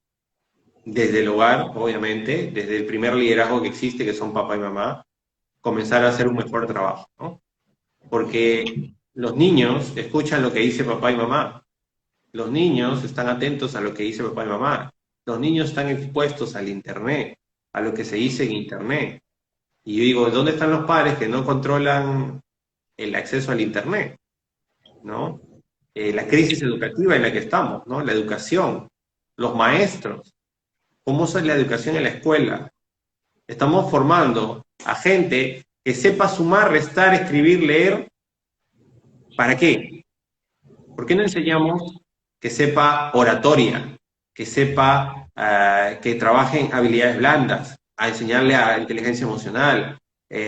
desde el hogar, obviamente, desde el primer liderazgo que existe, que son papá y mamá, comenzar a hacer un mejor trabajo, ¿no? Porque los niños escuchan lo que dice papá y mamá, los niños están atentos a lo que dice papá y mamá, los niños están expuestos al Internet, a lo que se dice en Internet. Y yo digo, ¿dónde están los padres que no controlan el acceso al Internet? ¿No? La crisis educativa en la que estamos, ¿no? La educación, los maestros, ¿cómo es la educación en la escuela? Estamos formando a gente que sepa sumar, restar, escribir, leer. ¿Para qué? ¿Por qué no enseñamos que sepa oratoria, que sepa, que trabaje en habilidades blandas, a enseñarle a inteligencia emocional,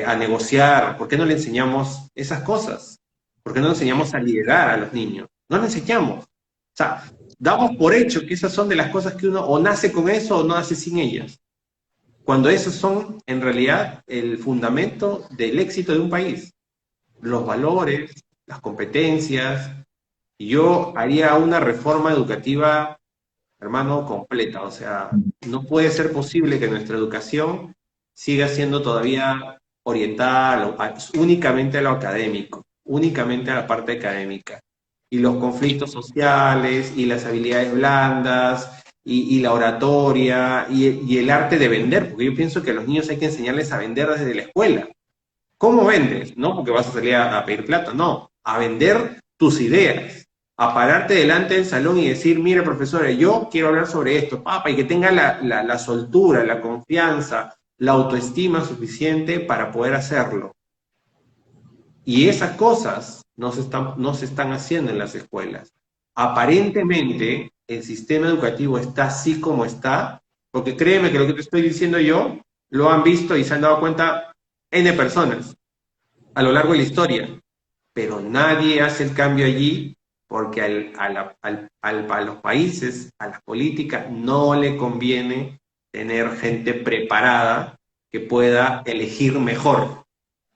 a negociar? ¿Por qué no le enseñamos esas cosas? ¿Por qué no le enseñamos a liderar a los niños? No le enseñamos. O sea, damos por hecho que esas son de las cosas que uno o nace con eso o no nace sin ellas. Cuando esos son, en realidad, el fundamento del éxito de un país. Los valores, las competencias. Y yo haría una reforma educativa, hermano, completa. O sea, no puede ser posible que nuestra educación siga siendo todavía orientada únicamente a lo académico, únicamente a la parte académica. Y los conflictos sociales, y las habilidades blandas, y la oratoria, y el arte de vender, porque yo pienso que a los niños hay que enseñarles a vender desde la escuela. ¿Cómo vendes? No porque vas a salir a pedir plata, no, a vender tus ideas, a pararte delante del salón y decir, mire profesora, yo quiero hablar sobre esto, papá, y que tenga la soltura, la confianza, la autoestima suficiente para poder hacerlo. Y esas cosas no se están haciendo en las escuelas. Aparentemente, el sistema educativo está así como está Porque créeme que lo que te estoy diciendo yo, lo han visto y se han dado cuenta N personas a lo largo de la historia, pero nadie hace el cambio allí porque a los países, a las políticas, no le conviene tener gente preparada que pueda elegir mejor.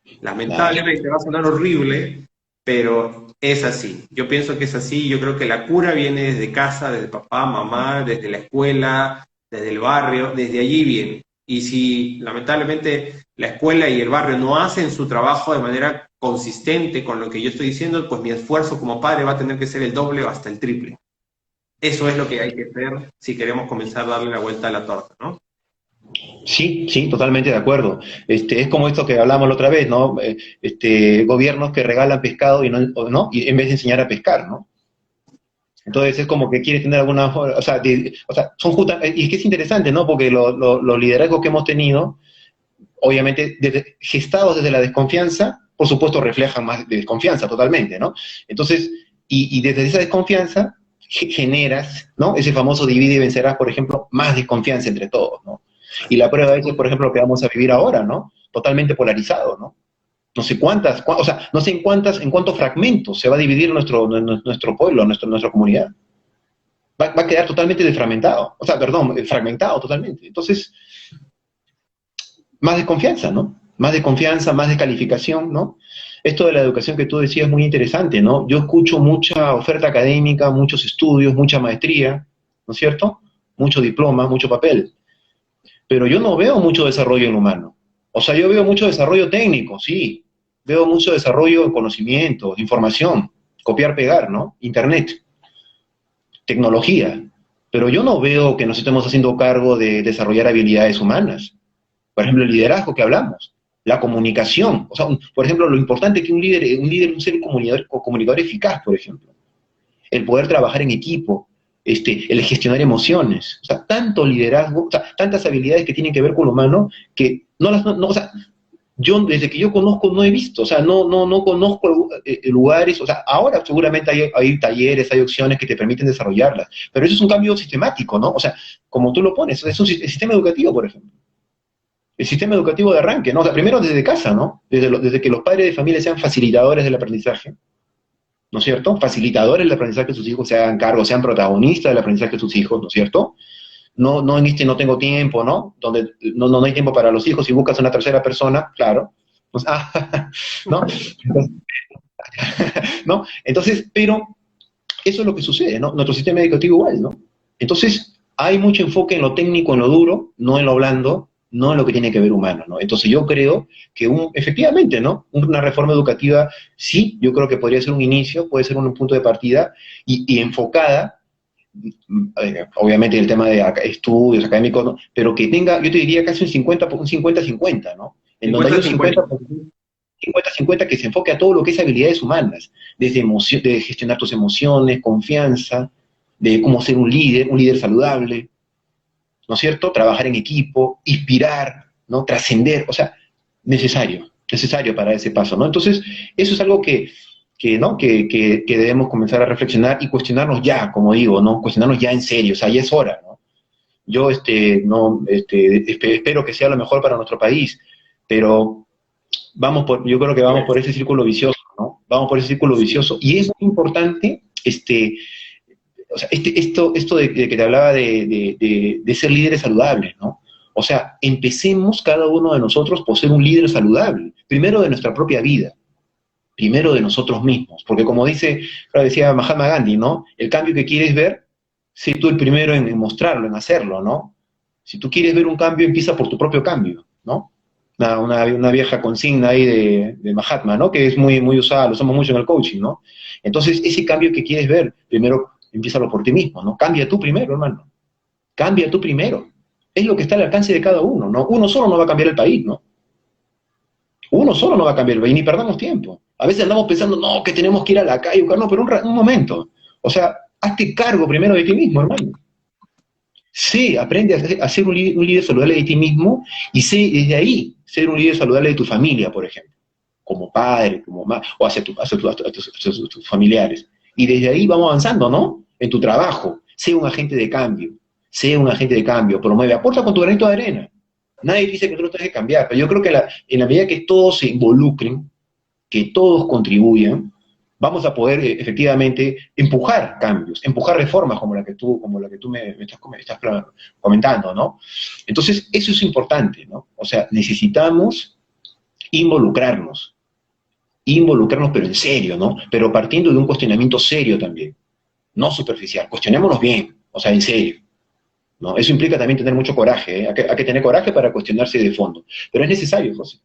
Claro. Lamentablemente va a sonar horrible, pero es así. Yo pienso que es así. Yo creo que la cura viene desde casa, desde papá, mamá, desde la escuela, desde el barrio, desde allí viene. Y si lamentablemente la escuela y el barrio no hacen su trabajo de manera consistente con lo que yo estoy diciendo, pues mi esfuerzo como padre va a tener que ser el doble o hasta el triple. Eso es lo que hay que hacer si queremos comenzar a darle la vuelta a la torta, ¿no? Sí, sí, totalmente de acuerdo. Es como esto que hablamos la otra vez, ¿no? Gobiernos que regalan pescado y no, y en vez de enseñar a pescar, ¿no? Entonces es como que quieres tener alguna, o sea, son y es que es interesante, ¿no? Porque los liderazgos que hemos tenido, obviamente, gestados desde la desconfianza, por supuesto reflejan más desconfianza totalmente, ¿no? Entonces, y desde esa desconfianza generas, ¿no? Ese famoso divide y vencerás, por ejemplo, más desconfianza entre todos, ¿no? Y la prueba de eso es, por ejemplo, lo que vamos a vivir ahora, ¿no? Totalmente polarizado, ¿no? No sé o sea, no sé en cuántos fragmentos se va a dividir nuestro pueblo, nuestra comunidad. Va a quedar totalmente desfragmentado, o sea, perdón, fragmentado totalmente. Entonces, más desconfianza, ¿no? Más desconfianza, más descalificación, ¿no? Esto de la educación que tú decías es muy interesante, ¿no? Yo escucho mucha oferta académica, muchos estudios, mucha maestría, ¿no es cierto? Mucho diploma, mucho papel. Pero yo no veo mucho desarrollo en humano. O sea, yo veo mucho desarrollo técnico, sí. Veo mucho desarrollo en conocimiento, información, copiar, pegar, ¿no? Internet, tecnología. Pero yo no veo que nos estemos haciendo cargo de desarrollar habilidades humanas. Por ejemplo, el liderazgo que hablamos, la comunicación. O sea, por ejemplo, lo importante que un líder, un ser comunicador eficaz, por ejemplo. El poder trabajar en equipo, el gestionar emociones, o sea, tanto liderazgo, o sea, tantas habilidades que tienen que ver con lo humano que o sea, yo desde que yo conozco no he visto, o sea, no conozco lugares, o sea, ahora seguramente hay talleres, hay opciones que te permiten desarrollarlas, pero eso es un cambio sistemático, ¿no? O sea, como tú lo pones, es el sistema educativo, por ejemplo. El sistema educativo de arranque, ¿no? O sea, primero desde casa, ¿no? Desde que los padres de familia sean facilitadores del aprendizaje, ¿no es cierto? Facilitadores del aprendizaje de sus hijos, se hagan cargo, sean protagonistas del aprendizaje de sus hijos, ¿no es cierto? No en no tengo tiempo, ¿no? Donde no hay tiempo para los hijos y buscas una tercera persona, claro. Pues, ¿no? Entonces, ¿no? Entonces, pero eso es lo que sucede, ¿no? Nuestro sistema educativo igual, ¿no? Entonces, hay mucho enfoque en lo técnico, en lo duro, no en lo blando, no en lo que tiene que ver humano, ¿no? Entonces yo creo que efectivamente, ¿no? Una reforma educativa, sí, yo creo que podría ser un inicio, puede ser un punto de partida y enfocada, obviamente en el tema de estudios académicos, ¿no? Pero que tenga, yo te diría casi un 50-50, ¿no? En donde hay un 50-50. 50-50 que se enfoque a todo lo que es habilidades humanas, desde de gestionar tus emociones, confianza, de cómo ser un líder saludable, ¿no es cierto? Trabajar en equipo, inspirar, ¿no? Trascender, o sea, necesario para ese paso, ¿no? Entonces, eso es algo ¿no? Que debemos comenzar a reflexionar y cuestionarnos ya, como digo, ¿no? Cuestionarnos ya en serio, o sea, ya es hora, ¿no? Yo, no, espero que sea lo mejor para nuestro país, pero yo creo que vamos por ese círculo vicioso, ¿no? Vamos por ese círculo vicioso, y es muy importante, o sea, esto de que te hablaba de ser líderes saludables, ¿no? O sea, empecemos cada uno de nosotros por ser un líder saludable, primero de nuestra propia vida, primero de nosotros mismos, porque como decía Mahatma Gandhi, ¿no? El cambio que quieres ver, sé tú el primero en mostrarlo, en hacerlo, ¿no? Si tú quieres ver un cambio, empieza por tu propio cambio, ¿no? Una vieja consigna ahí de Mahatma, ¿no? Que es muy usada, lo usamos mucho en el coaching, ¿no? Entonces, ese cambio que quieres ver, primero empiézalo por ti mismo, ¿no? Cambia tú primero, hermano. Cambia tú primero. Es lo que está al alcance de cada uno, ¿no? Uno solo no va a cambiar el país, ¿no? Uno solo no va a cambiar el país, ni perdamos tiempo. A veces andamos pensando, no, que tenemos que ir a la calle, no, pero un momento. O sea, hazte cargo primero de ti mismo, hermano. Sí, aprende a ser un líder saludable de ti mismo y sé desde ahí ser un líder saludable de tu familia, por ejemplo, como padre, como madre, o hacia tus familiares. Y desde ahí vamos avanzando, ¿no? En tu trabajo, sé un agente de cambio. sé un agente de cambio, promueve, aporta con tu granito de arena. Nadie dice que tú no tienes que cambiar, pero yo creo que en la medida que todos se involucren, que todos contribuyan, vamos a poder efectivamente empujar cambios, empujar reformas como la que tú me estás comentando, ¿no? Entonces, eso es importante, ¿no? O sea, necesitamos involucrarnos, involucrarnos, pero en serio, ¿no? Pero partiendo de un cuestionamiento serio también, no superficial. Cuestionémonos bien, o sea, en serio, ¿no? Eso implica también tener mucho coraje, ¿eh? Hay que tener coraje para cuestionarse de fondo. Pero es necesario, José,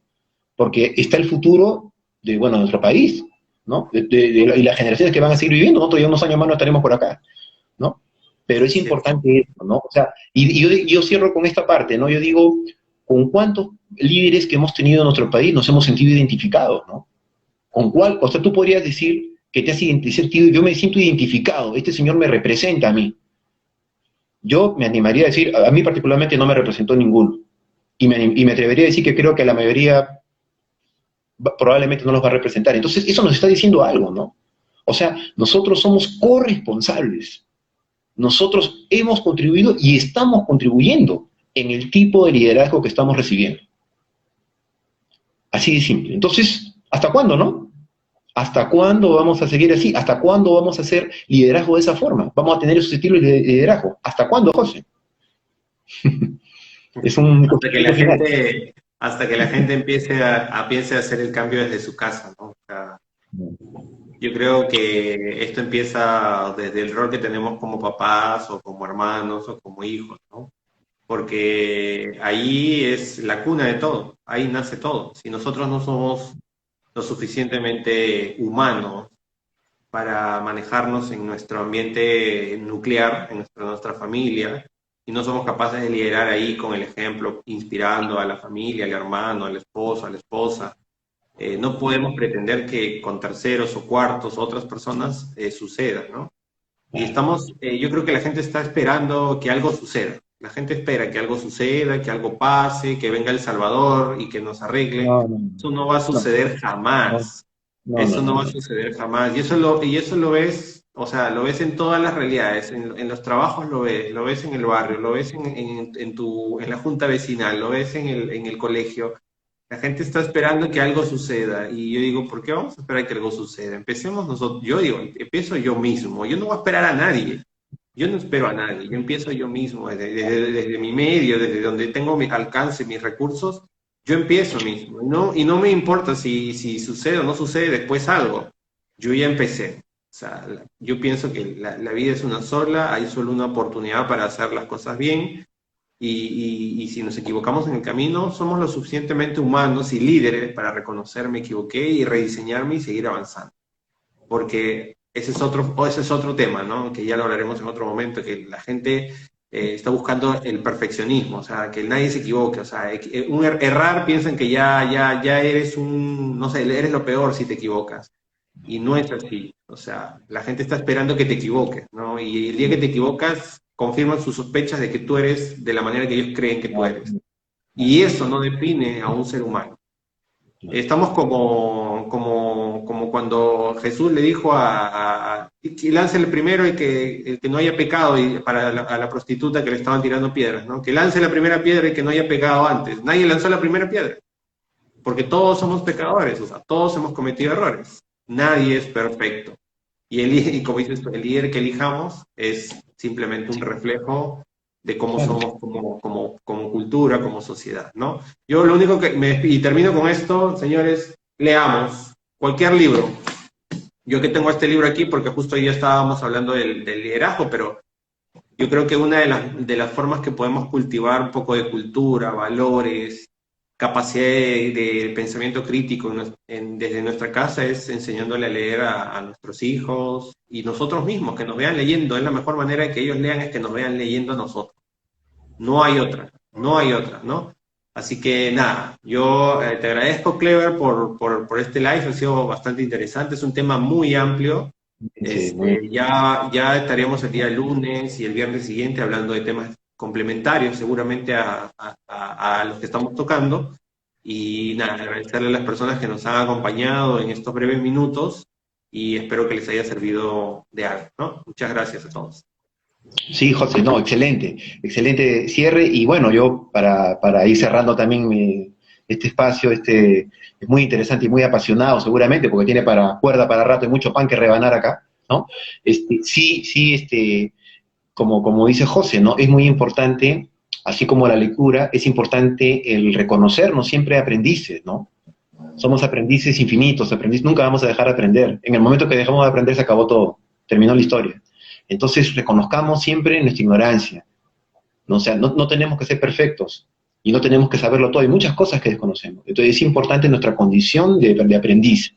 porque está el futuro de, bueno, nuestro país, ¿no? Y las generaciones que van a seguir viviendo, nosotros ya unos años más no estaremos por acá, ¿no? Pero es Así es. importante eso, ¿no? O sea, y yo cierro con esta parte, ¿no? Yo digo, ¿con cuántos líderes que hemos tenido en nuestro país nos hemos sentido identificados, ¿no? ¿Con cuál? O sea, tú podrías decir que te has sentido, yo me siento identificado, este señor me representa a mí. Yo me animaría a decir, a mí particularmente no me representó ninguno. Y me atrevería a decir que creo que a la mayoría probablemente no los va a representar. Entonces, eso nos está diciendo algo, ¿no? O sea, nosotros somos corresponsables. Nosotros hemos contribuido y estamos contribuyendo en el tipo de liderazgo que estamos recibiendo. Así de simple. Entonces, ¿hasta cuándo, no? ¿Hasta cuándo vamos a seguir así? ¿Hasta cuándo vamos a hacer liderazgo de esa forma? ¿Vamos a tener esos estilos de liderazgo? ¿Hasta cuándo, José? Es un Hasta que la cuestionamiento final. gente, hasta que la gente empiece piense a hacer el cambio desde su casa, ¿no? O sea, yo creo que esto empieza desde el rol que tenemos como papás o como hermanos o como hijos, ¿no? Porque ahí es la cuna de todo, ahí nace todo. Si nosotros no somos lo suficientemente humanos para manejarnos en nuestro ambiente nuclear, en nuestra familia, y no somos capaces de liderar ahí con el ejemplo, inspirando a la familia, al hermano, al esposo, a la esposa, no podemos pretender que con terceros o cuartos o otras personas suceda, ¿no? Y yo creo que la gente está esperando que algo suceda. La gente espera que algo suceda, que algo pase, que venga el Salvador y que nos arregle. No, no, Eso no va a no, suceder no, jamás. no, no, Eso no no, va a no. suceder jamás. Y eso lo ves, o sea, lo ves en todas las realidades. En los trabajos lo ves en el barrio, lo ves en la junta vecinal, lo ves en el colegio. La gente está esperando que algo suceda y yo digo, ¿por qué vamos a esperar que algo suceda? Empecemos nosotros, yo digo, empiezo yo mismo, yo no voy a esperar a nadie, yo no espero a nadie, yo empiezo yo mismo, desde mi medio, desde donde tengo mi alcance, mis recursos, yo empiezo mismo, y no me importa si sucede o no sucede después algo, yo ya empecé. O sea, yo pienso que la vida es una sola, hay solo una oportunidad para hacer las cosas bien, y si nos equivocamos en el camino, somos lo suficientemente humanos y líderes para reconocer me equivoqué y rediseñarme y seguir avanzando. Porque ese es otro tema, ¿no? Que ya lo hablaremos en otro momento, que la gente está buscando el perfeccionismo, o sea, que nadie se equivoque, o sea, errar piensan que ya eres no sé, eres lo peor si te equivocas. Y no es así. O sea, la gente está esperando que te equivoques, ¿no? Y el día que te equivocas, confirman sus sospechas de que tú eres de la manera que ellos creen que tú No, eres. no, Y eso no define a un ser humano. no. Estamos como cuando Jesús le dijo y láncele primero el que no haya pecado y a la prostituta que le estaban tirando piedras, ¿no? Que lance la primera piedra y que no haya pecado antes. Nadie lanzó la primera piedra, porque todos somos pecadores, o sea, todos hemos cometido errores. Nadie es perfecto. Y como dices tú, el líder que elijamos es simplemente un reflejo de cómo Claro. somos como cultura, como sociedad, ¿no? Yo lo único y termino con esto, señores, leamos cualquier libro. Yo que tengo este libro aquí porque justo hoy ya estábamos hablando del liderazgo, pero yo creo que una de las formas que podemos cultivar un poco de cultura, valores, capacidad de pensamiento crítico desde nuestra casa es enseñándole a leer a nuestros hijos y nosotros mismos, que nos vean leyendo. Es la mejor manera de que ellos lean, es que nos vean leyendo a nosotros. No hay otra, no hay otra, ¿no? Así que nada, yo te agradezco, Clever, por este live, ha sido bastante interesante, es un tema muy amplio. Sí, muy Ya estaríamos el día lunes y el viernes siguiente hablando de temas complementarios, seguramente a los que estamos tocando. Y nada, agradecerle a las personas que nos han acompañado en estos breves minutos y espero que les haya servido de algo, ¿no? Muchas gracias a todos. Sí, José, no, excelente, excelente cierre. Y bueno, yo para ir cerrando también este espacio, es muy interesante y muy apasionado seguramente, porque tiene cuerda para rato y mucho pan que rebanar acá, ¿no? Sí, sí, como dice José, ¿no? Es muy importante, así como la lectura, es importante el reconocernos siempre aprendices, ¿no? Somos aprendices infinitos, aprendices, nunca vamos a dejar de aprender. En el momento que dejamos de aprender se acabó todo, terminó la historia. Entonces reconozcamos siempre nuestra ignorancia, ¿no? O sea, no tenemos que ser perfectos y no tenemos que saberlo todo, hay muchas cosas que desconocemos. Entonces es importante nuestra condición de aprendiz,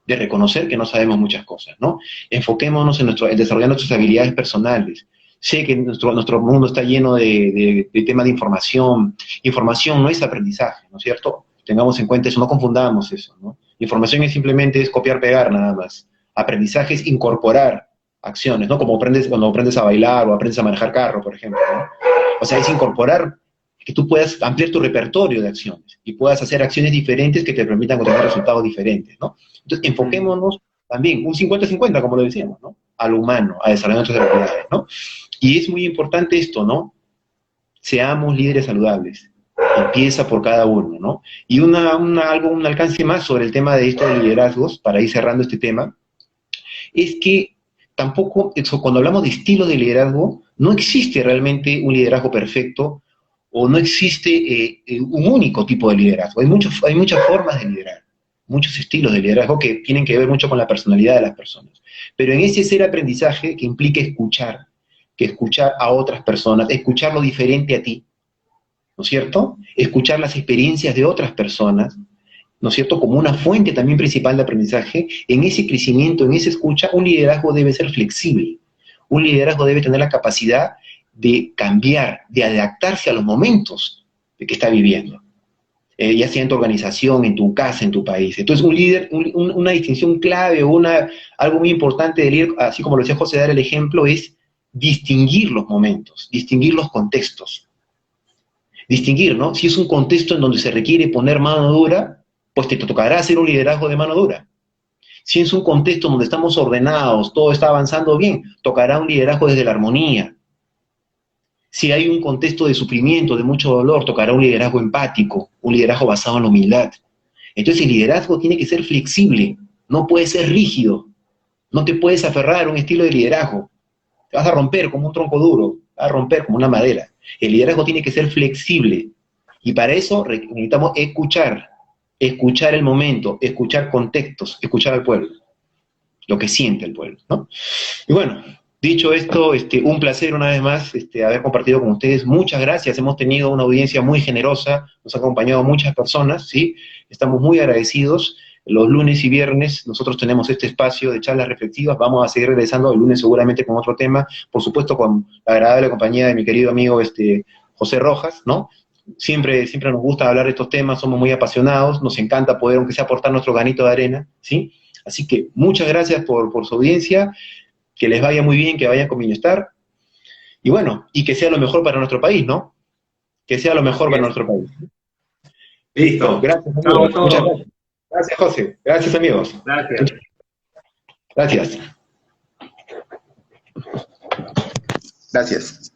de reconocer que no sabemos muchas cosas, ¿no? Enfoquémonos en desarrollar nuestras habilidades personales. Sé que nuestro mundo está lleno de temas de información. Información no es aprendizaje, ¿no es cierto? Tengamos en cuenta eso, no confundamos eso, ¿no? Información simplemente es copiar, pegar, nada más. Aprendizaje es incorporar acciones, ¿no? Como cuando aprendes a bailar o aprendes a manejar carro, por ejemplo, ¿no? O sea, es incorporar que tú puedas ampliar tu repertorio de acciones y puedas hacer acciones diferentes que te permitan obtener resultados diferentes, ¿no? Entonces, enfoquémonos también, un 50-50, como lo decíamos, ¿no? A lo humano, a desarrollar nuestras habilidades, ¿no? Y es muy importante esto, ¿no? Seamos líderes saludables. Empieza por cada uno, ¿no? Y un alcance más sobre el tema de esto de liderazgos, para ir cerrando este tema, es que tampoco, cuando hablamos de estilo de liderazgo, no existe realmente un liderazgo perfecto o no existe un único tipo de liderazgo. Hay muchas formas de liderar, muchos estilos de liderazgo que tienen que ver mucho con la personalidad de las personas. Pero en ese ser aprendizaje que implica escuchar, que escuchar a otras personas, escuchar lo diferente a ti, ¿no es cierto? Escuchar las experiencias de otras personas, ¿no es cierto?, como una fuente también principal de aprendizaje. En ese crecimiento, en esa escucha, un liderazgo debe ser flexible. Un liderazgo debe tener la capacidad de cambiar, de adaptarse a los momentos que está viviendo, ya sea en tu organización, en tu casa, en tu país. Entonces, un líder, una distinción clave o algo muy importante del líder, así como lo decía José, dar el ejemplo, es distinguir los momentos, distinguir los contextos. Distinguir, ¿no? Si es un contexto en donde se requiere poner mano dura, pues te tocará hacer un liderazgo de mano dura. Si es un contexto donde estamos ordenados, todo está avanzando bien, tocará un liderazgo desde la armonía. Si hay un contexto de sufrimiento, de mucho dolor, tocará un liderazgo empático, un liderazgo basado en la humildad. Entonces el liderazgo tiene que ser flexible, no puede ser rígido, no te puedes aferrar a un estilo de liderazgo. Te vas a romper como un tronco duro, te vas a romper como una madera. El liderazgo tiene que ser flexible y para eso necesitamos escuchar el momento, escuchar contextos, escuchar al pueblo, lo que siente el pueblo, ¿no? Y bueno, dicho esto, un placer una vez más haber compartido con ustedes. Muchas gracias, hemos tenido una audiencia muy generosa, nos han acompañado muchas personas, ¿sí? Estamos muy agradecidos. Los lunes y viernes nosotros tenemos este espacio de charlas reflexivas, vamos a seguir regresando el lunes seguramente con otro tema, por supuesto con la agradable compañía de mi querido amigo José Rojas, ¿no? Siempre nos gusta hablar de estos temas, somos muy apasionados, nos encanta poder, aunque sea, aportar nuestro granito de arena, ¿sí? Así que muchas gracias por su audiencia, que les vaya muy bien, que vayan con bienestar, y bueno, y que sea lo mejor para nuestro país, ¿no? Que sea lo mejor para nuestro país. Listo, Listo. gracias Chao a amigos, muchas todos. gracias. Gracias José, gracias amigos. Gracias. Gracias. Gracias.